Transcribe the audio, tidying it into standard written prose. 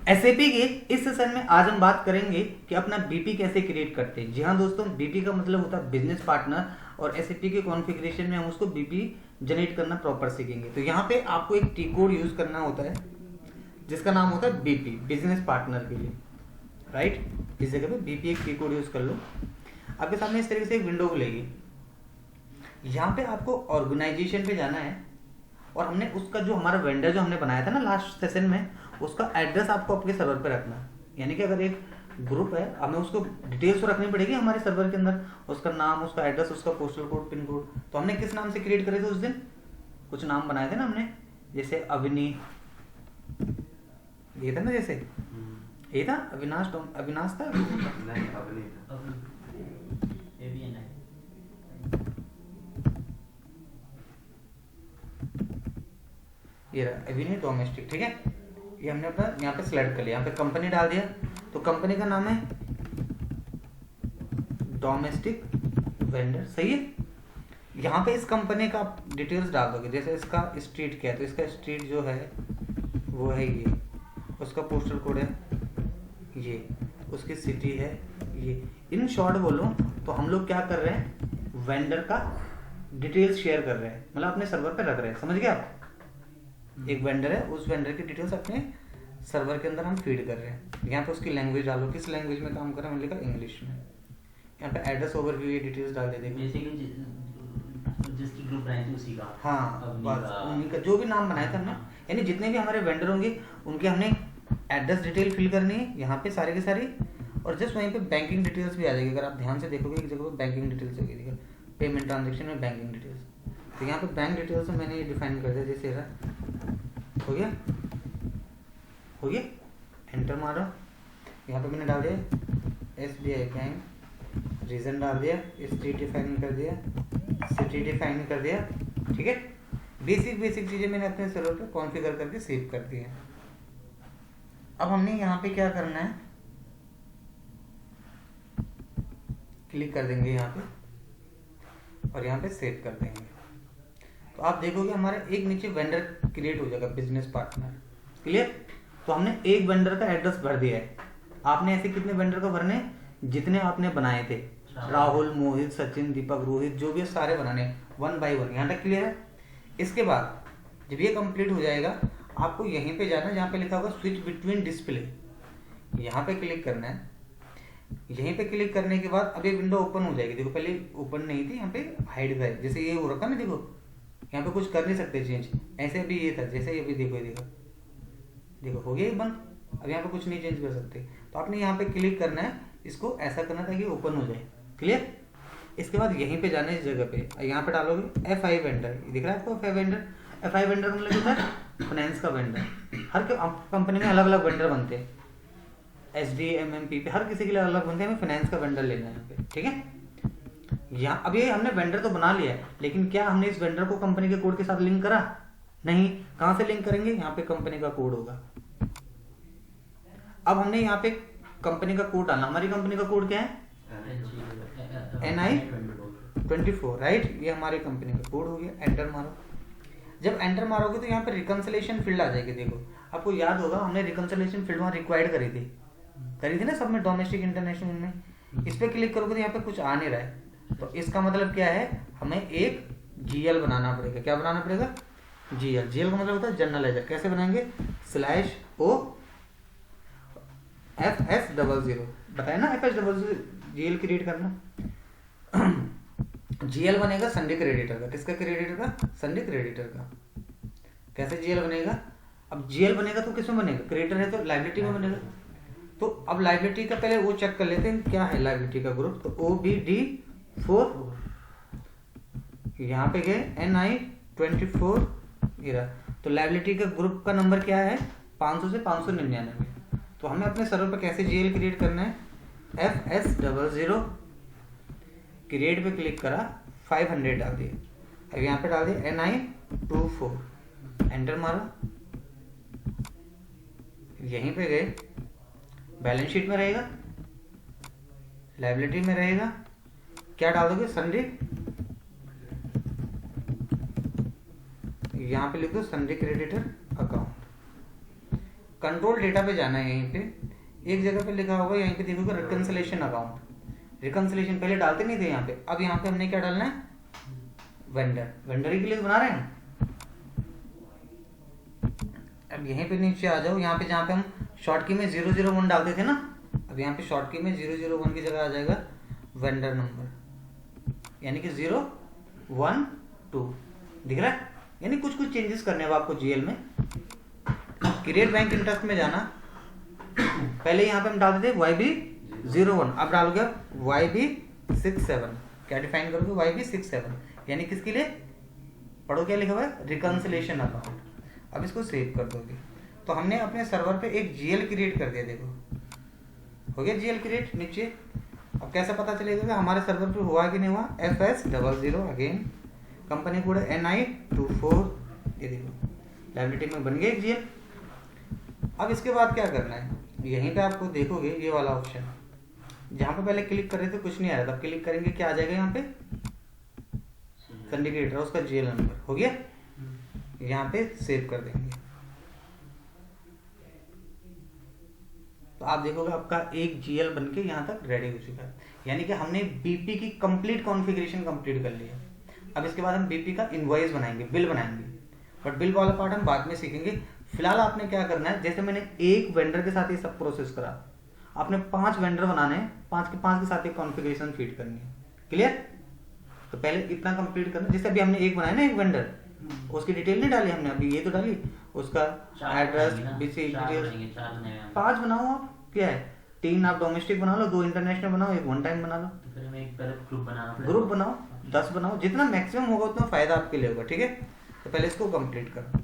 SAP के इस session में आज हम बात करेंगे कि अपना बीपी कैसे क्रिएट करते हैं। जी हाँ दोस्तों, बीपी का मतलब होता है बिजनेस पार्टनर, और एसएपी के कॉन्फ़िगरेशन में हम उसको बीपी जनरेट करना प्रॉपर सीखेंगे। तो यहाँ पे आपको एक टी कोड यूज करना होता है जिसका नाम होता है बीपी, बिजनेस पार्टनर के लिए, राइट। इस जगह पे बीपी एक टी कोड यूज कर लो। आपके सामने इस तरीके से एक विंडो खुलेगी। यहाँ पे आपको ऑर्गेनाइजेशन पे जाना है और हमने उसका जो हमारा वेंडर जो हमने बनाया था ना लास्ट सेशन में, उसका एड्रेस आपको अपने सर्वर पे रखना है। यानी कि अगर एक ग्रुप है, हमें उसको डिटेल्स तो रखनी पड़ेगी हमारे सर्वर के अंदर, उसका नाम, उसका एड्रेस, उसका पोस्टल कोड, पिन कोड। तो हमने किस नाम से क्रिएट करे थे उस दिन? कुछ नाम बनाए थे ना हमने, जैसे अविनी, ये था ना, जैसे ये था अविनाश था नहीं, अब नहीं था। ये रहा अविनी डोमेस्टिक, ठीक है। ये हमने अपना यहाँ पे सिलेक्ट कर लिया, यहाँ पे कंपनी डाल दिया। तो कंपनी का नाम है डोमेस्टिक वेंडर, सही है। यहाँ पे इस कंपनी का आप डिटेल्स डाल दोगे, जैसे इसका स्ट्रीट क्या है, तो इसका स्ट्रीट जो है वो है ये, उसका पोस्टल कोड है ये, उसकी सिटी है ये। इन शॉर्ट बोलूं तो हम लोग क्या कर रहे हैं, वेंडर का डिटेल्स शेयर कर रहे हैं, मतलब अपने सर्वर पे रख रहे हैं, समझ गए आप। एक वेंडर है, उस वेंडर की डिटेल्स अपने सर्वर के अंदर हम फीड कर रहे हैं। यहाँ पे उसकी लैंग्वेज डालो, किस लैंग्वेज में काम कर रहे हैं, मैंने लिखा इंग्लिश में। यहाँ पे एड्रेस ओवरव्यू ये डिटेल्स डाल देते हैं, जिसकी ग्रुप बनाई थी उसी का। हाँ बस उन्हीं का जो भी नाम बनाया था हमने, यानी जितने भी हमारे वेंडर होंगे उनके हमने एड्रेस डिटेल फिल करनी है यहाँ पे सारी की सारी। और जस्ट वहीं पे बैंकिंग डिटेल्स भी आ जाएगी, अगर आप ध्यान से देखोगे एक जगह पे बैंकिंग डिटेल्स होगी, देखिए पेमेंट ट्रांजेक्शन में बैंकिंग डिटेल्स। तो यहाँ पे बैंक डिटेल्स मैंने ये डिफाइन कर दिया, जैसे हो गया, हो गया, एंटर मारो। यहाँ पे मैंने डाल दिया SBI बैंक, रीजन डाल दिया, स्ट्रीट डिफाइन कर दिया, सिटी डिफाइन कर दिया, ठीक है। बेसिक चीज़ें मैंने अपने सर्वर पे कॉन्फ़िगर करके सेव कर दी है। अब हमने यहाँ पे क्या करना है, क्लिक कर देंगे यहाँ पे और यहाँ पे सेव कर देंगे। तो आप देखोगे हमारा एक नीचे वेंडर क्रिएट हो जाएगा, बिजनेस पार्टनर, क्लियर। तो हमने एक वेंडर का एड्रेस भर दिया है। आपने ऐसे कितने वेंडर का भरने, जितने आपने बनाए थे, राहुल, मोहित, सचिन, दीपक, रोहित, जो भी सारे बनाने, 1 by 1। यहाँ तक क्लियर है। इसके बाद जब ये कंप्लीट हो जाएगा, आपको यहीं पे जाना है जहाँ पे लिखा होगा स्विच बिटवीन डिस्प्ले, यहाँ पे क्लिक करना है। यहीं पे क्लिक करने के बाद अब ये विंडो ओपन हो जाएगी। देखो पहले ओपन नहीं थी, यहाँ पे हाइड है, जैसे ये हो रखा ना, देखो यहाँ पे कुछ कर नहीं सकते चेंज, ऐसे भी ये था, जैसे अभी देखो देखो हो गया ये बंद। अब यहाँ पे कुछ नहीं चेंज कर सकते, तो आपने यहाँ पे क्लिक करना है, इसको ऐसा करना था कि ओपन हो जाए, क्लियर। इसके बाद यहीं पे जाना है, इस जगह पे यहाँ पे डालोगे FI वेंडर, दिख रहा है आपको FI वेंडर। FI वेंडर मतलब होता है फाइनेंस का वेंडर। हर कंपनी में अलग अलग वेंडर बनते हैं, SD, MMP, हर किसी के लिए अलग बनते हैं। हमें फाइनेंस का वेंडर लेना है यहाँ पे, ठीक है। यहाँ अब ये हमने वेंडर तो बना लिया है, लेकिन क्या हमने इस वेंडर को कंपनी के कोड के साथ लिंक करा? नहीं। कहां से लिंक करेंगे? यहाँ पे कंपनी का कोड होगा। अब हमने यहाँ पे कंपनी का कोड डालना। हमारी कंपनी का कोड क्या है? NI24, right. ये हमारी कंपनी का कोड हो गया। एंटर मारो। जब एंटर मारोगे तो यहाँ पे रिकंसिलेशन फील्ड आ जाएगी। देखो आपको याद होगा हमने रिकंसिलेशन फील्ड वहां रिक्वायर्ड करी थी ना सब में, डोमेस्टिक इंटरनेशनल में। इस पे क्लिक करोगे तो यहाँ पे कुछ आ नहीं रहा है, तो इसका मतलब क्या है, हमें एक GL बनाना पड़ेगा। क्या बनाना पड़ेगा? GL का मतलब होता है जनरल लेजर। कैसे बनाएंगे? /O FS00 बताया ना, FS00 GL क्रिएट करना। GL बनेगा संडे क्रेडिटर का। किसका क्रेडिटर का? संडे क्रेडिटर का। कैसे GL बनेगा? अब GL बनेगा तो किसमें बनेगा? क्रेडिटर है तो लायबिलिटी में बनेगा। तो अब लायबिलिटी का पहले वो चेक कर लेते हैं क्या है लायबिलिटी का ग्रुप। तो OBD4, यहाँ पे गए NI24 गिरा। तो लायबिलिटी का ग्रुप का नंबर क्या है? 500 से 599। तो हमें अपने सर्वर पर कैसे GL क्रिएट करना है? FS00 क्रिएट पे क्लिक करा, 500 डाल दिए। अब यहाँ पे डाल दिए NI24, एंटर मारा। यहीं पे गए, बैलेंस शीट में रहेगा, लायबिलिटी में रहेगा, क्या डाल दोगे? संडे। यहाँ पे लिख दो Sunday creditor account. Control data पे जाना है। यहीं पे एक जगह पे लिखा होगा, यहीं पे देखोगे रिकंसिलेशन अकाउंट। रिकंसिलेशन पहले डालते नहीं थे यहाँ पे, अब यहाँ पे हमने क्या डालना है, वेंडर। वेंडर के लिए बना रहे हैं। अब यहीं पे नीचे आ जाओ, यहाँ पे जहाँ पे हम शॉर्ट की में 001 डालते थे ना, अब यहाँ पे शॉर्ट की में 001 की जगह आ जाएगा वेंडर नंबर, यानी कि 012 दिख रहा है। यानी कुछ कुछ चेंजेस करने हैं आपको जीएल में। क्रिएट बैंक इंटरेस्ट में जाना, पहले यहाँ पे हम डालते थे YB01, अब डालोगे YB67। क्या डिफाइन करोगे, YB67, यानी किसके लिए, पढ़ो क्या लिखा हुआ है, रिकंसिलेशन अकाउंट। अब इसको सेव कर दोगे तो हमने अपने सर्वर पे एक जीएल क्रिएट कर दिया। देखो हो गया जीएल क्रिएट नीचे। अब कैसे पता चलेगा कि हमारे सर्वर पे हुआ कि नहीं हुआ, FS00 again, company code NI24, ये देखो लाइबिलिटी में बन गया एक जीएल। अब इसके बाद क्या करना है, यहीं पे आपको देखोगे ये वाला ऑप्शन, जहाँ पे पहले क्लिक कर रहे थे कुछ नहीं आ रहा था, क्लिक करेंगे क्या आ जाएगा यहाँ पे, सिंडिकेटर, उसका जीएल नंबर हो गया, यहाँ पे सेव कर देंगे। तो आप देखोगे आपका एक जीएल बनके यहाँ तक रेडी हो चुका है, यानी कि हमने बीपी की कंप्लीट कॉन्फ़िगरेशन कंप्लीट कर लिया। अब इसके बाद हम बीपी का इनवॉइस बनाएंगे, बिल बनाएंगे, बट बिल वाला पार्ट हम बाद में सीखेंगे। फिलहाल आपने क्या करना है, जैसे मैंने एक वेंडर के साथ ये सब प्रोसेस करा, आपने 5 वेंडर बनाने हैं, 5 के साथ एक कॉन्फ़िगरेशन फीड करनी है। क्लियर? तो पहले इतना कंप्लीट करना, जैसे अभी हमने एक बनाया ना, एक वेंडर, उसकी डिटेल नहीं डाली हमने, अभी ये तो डाली, उसका एड्रेस, बीसी डिटेल्स, 5 बनाओ आप, क्या है, 3 आप डोमेस्टिक बना लो, 2 इंटरनेशनल बनाओ, 1 वन टाइम बना लो, तो फिर हमें एक पहले ग्रुप बनाओ, 10 बनाओ, जितना मैक्सिमम होगा उतना फायदा आपके लिए होगा। ठीक है, तो पहले इसको कंप्लीट करो।